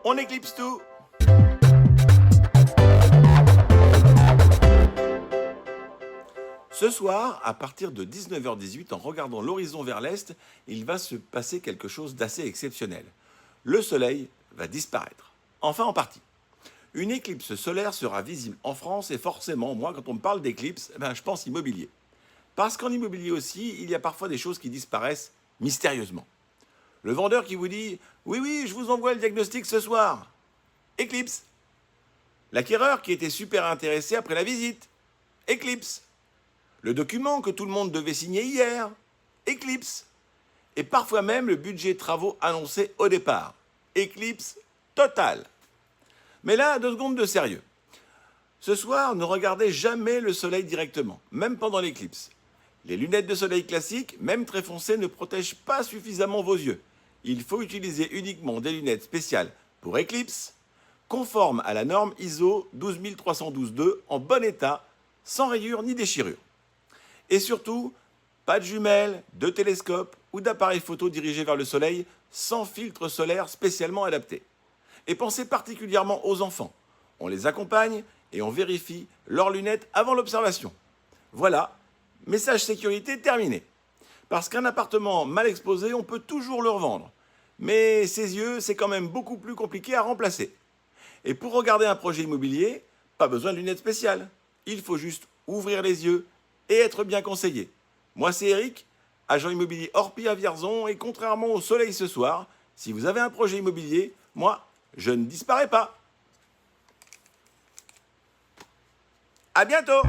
On éclipse tout. Ce soir, à partir de 19h18, en regardant l'horizon vers l'est, il va se passer quelque chose d'assez exceptionnel. Le soleil va disparaître. Enfin en partie. Une éclipse solaire sera visible en France et forcément, moi, quand on me parle d'éclipse, je pense immobilier. Parce qu'en immobilier aussi, il y a parfois des choses qui disparaissent mystérieusement. Le vendeur qui vous dit « Oui, oui, je vous envoie le diagnostic ce soir ». Éclipse. L'acquéreur qui était super intéressé après la visite. Éclipse. Le document que tout le monde devait signer hier. Éclipse. Et parfois même le budget travaux annoncé au départ. Éclipse totale. Mais là, 2 secondes de sérieux. Ce soir, ne regardez jamais le soleil directement, même pendant l'éclipse. Les lunettes de soleil classiques, même très foncées, ne protègent pas suffisamment vos yeux. Il faut utiliser uniquement des lunettes spéciales pour éclipse, conformes à la norme ISO 12312-2 en bon état, sans rayures ni déchirures. Et surtout, pas de jumelles, de télescopes ou d'appareils photo dirigés vers le soleil sans filtre solaire spécialement adapté. Et pensez particulièrement aux enfants. On les accompagne et on vérifie leurs lunettes avant l'observation. Voilà, message sécurité terminé. Parce qu'un appartement mal exposé, on peut toujours le revendre. Mais ses yeux, c'est quand même beaucoup plus compliqué à remplacer. Et pour regarder un projet immobilier, pas besoin de lunettes spéciales. Il faut juste ouvrir les yeux et être bien conseillé. Moi, c'est Eric, agent immobilier Orpi à Vierzon, et contrairement au soleil ce soir, si vous avez un projet immobilier, moi, je ne disparais pas. À bientôt!